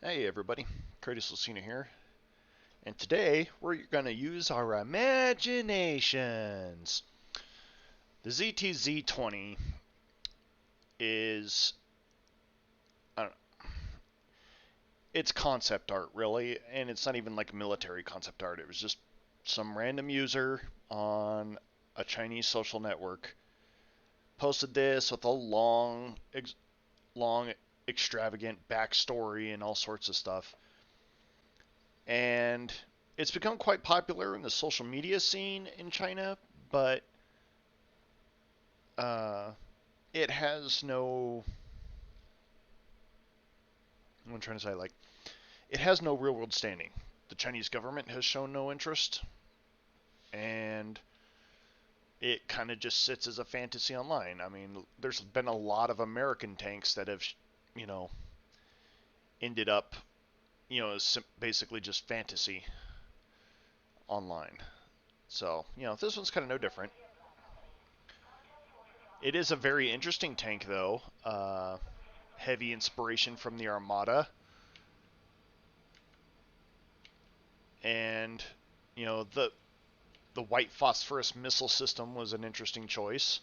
Hey everybody, Curtis Lucina here, and today we're going to use our imaginations. The ZTZ-20 is, I don't know, it's concept art really, and it's not even like military concept art. It was just some random user on a Chinese social network posted this with a long, extravagant backstory and all sorts of stuff. And it's become quite popular in the social media scene in China, but uh, it has no. I'm trying to say, like, it has no real world standing. The Chinese government has shown no interest, and it kind of just sits as a fantasy online. I mean, there's been a lot of American tanks that have, you know, ended up, as basically just fantasy online. So, this one's kind of no different. It is a very interesting tank, though. Heavy inspiration from the Armada, and the white phosphorus missile system was an interesting choice.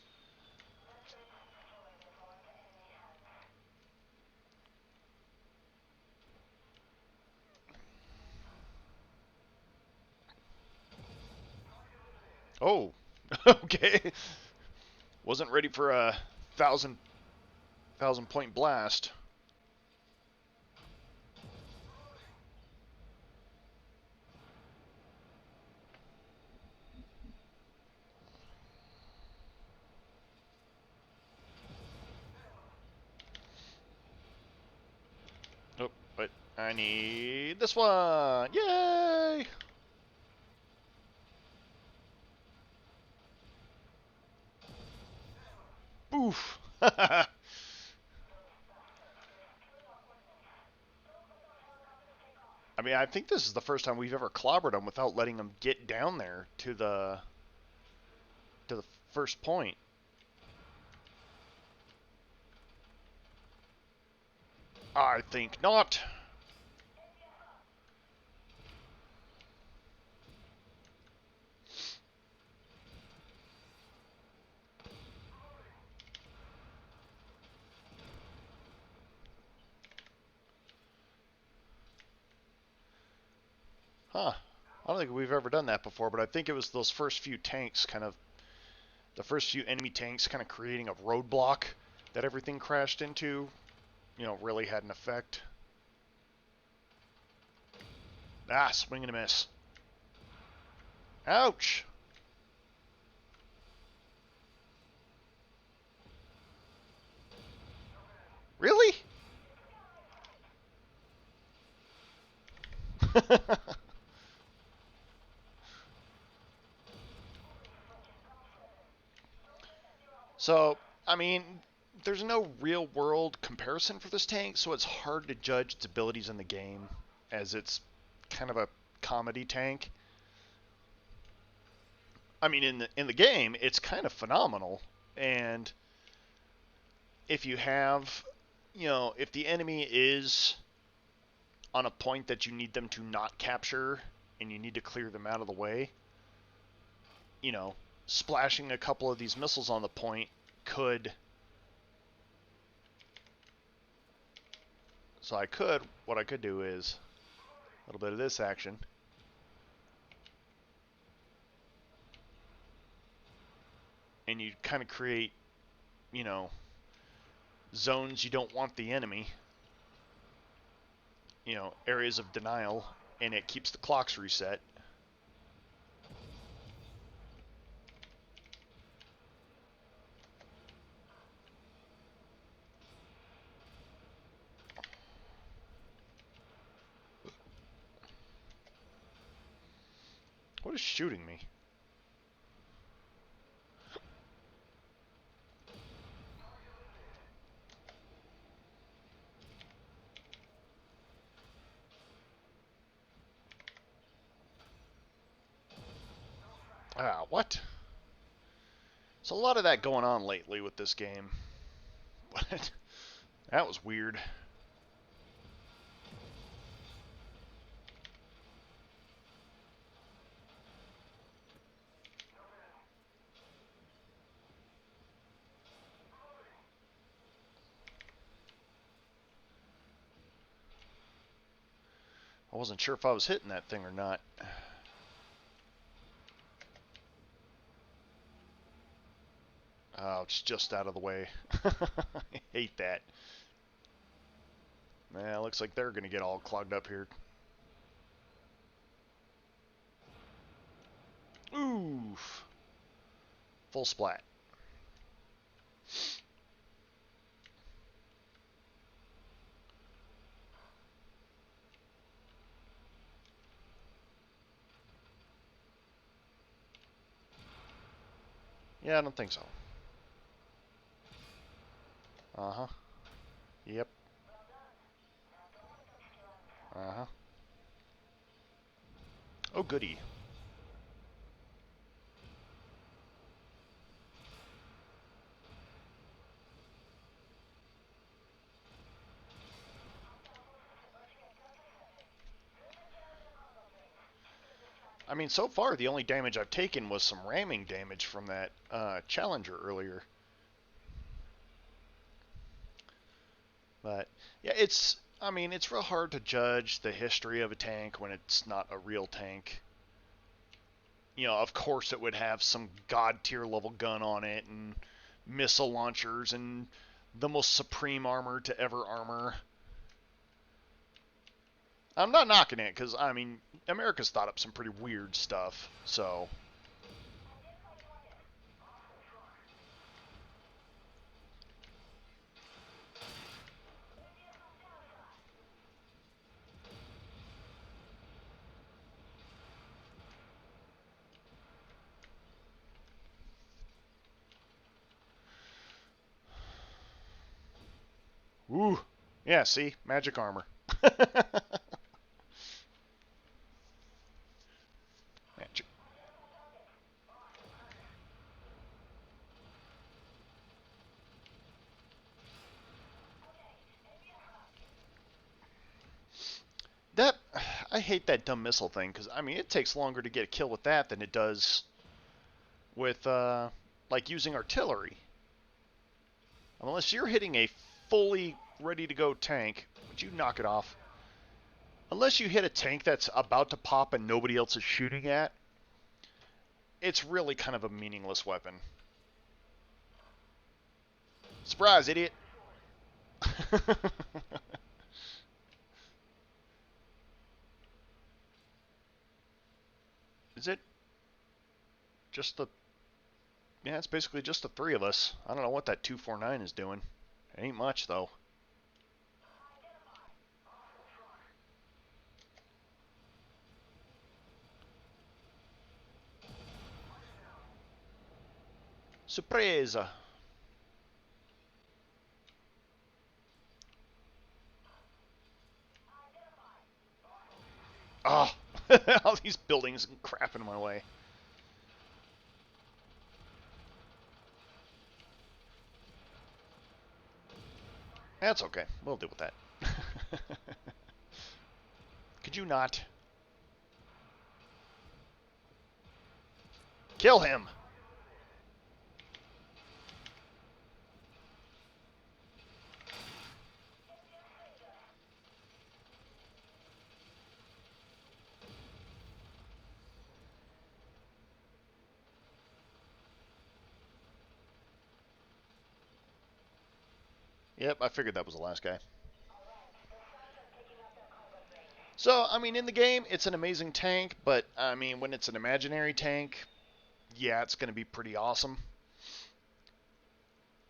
Oh, okay. Wasn't ready for a thousand point blast. Oh, but I need this one. Yay! Boof. I mean, I think this is the first time we've ever clobbered them without letting them get down there to the first point. I think not. Huh. I don't think we've ever done that before, but I think it was those first few tanks the first few enemy tanks kind of creating a roadblock that everything crashed into, really had an effect. Ah, swing and a miss. Ouch! Really? So, I mean, there's no real world comparison for this tank, so it's hard to judge its abilities in the game, as it's kind of a comedy tank. I mean, in the game, it's kind of phenomenal, and if you have, if the enemy is on a point that you need them to not capture and you need to clear them out of the way, you know, splashing a couple of these missiles on the point could. So what I could do is a little bit of this action. And you kind of create, you know, zones you don't want the enemy, areas of denial, and it keeps the clocks reset. What is shooting me? Ah, what? So a lot of that going on lately with this game. What? That was weird. I wasn't sure if I was hitting that thing or not. Oh, it's just out of the way. I hate that. Nah, looks like they're going to get all clogged up here. Oof. Full splat. Yeah, I don't think so. Uh-huh. Yep. Uh-huh. Oh, goody. I mean, so far, the only damage I've taken was some ramming damage from that Challenger earlier. But, yeah, I mean, it's real hard to judge the history of a tank when it's not a real tank. You know, of course it would have some god tier level gun on it and missile launchers and the most supreme armor to ever armor. I'm not knocking it because, I mean, America's thought up some pretty weird stuff, so. Ooh. Yeah, see? Magic armor. Magic. That, I hate that dumb missile thing, because, I mean, it takes longer to get a kill with that than it does with, like, using artillery. Unless you're hitting a fully ready-to-go tank, would you knock it off? Unless you hit a tank that's about to pop and nobody else is shooting at, it's really kind of a meaningless weapon. Surprise, idiot! Is it just the... Yeah, it's basically just the three of us. I don't know what that 249 is doing. It ain't much, though. Surprise! Oh, all these buildings and crap in my way. That's okay. We'll deal with that. Could you not? Kill him! Yep, I figured that was the last guy. So, I mean, in the game, it's an amazing tank, but, I mean, when it's an imaginary tank, yeah, it's going to be pretty awesome.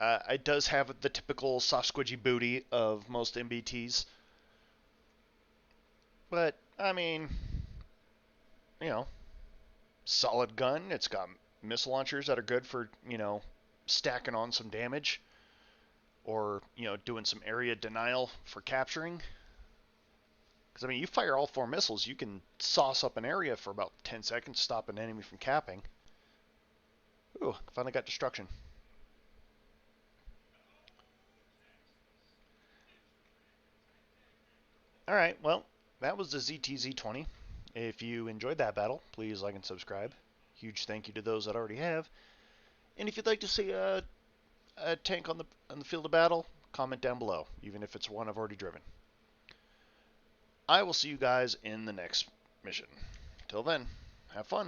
It does have the typical soft squidgy booty of most MBTs. But, I mean, you know, solid gun. It's got missile launchers that are good for, you know, stacking on some damage. Or, you know, doing some area denial for capturing. Because, I mean, you fire all four missiles, you can sauce up an area for about 10 seconds, stop an enemy from capping. Ooh, finally got destruction. Alright, well, that was the ZTZ-20. If you enjoyed that battle, please like and subscribe. Huge thank you to those that already have. And if you'd like to see a tank on the field of battle, comment down below, even if it's one I've already driven. I will see you guys in the next mission. Till then, have fun.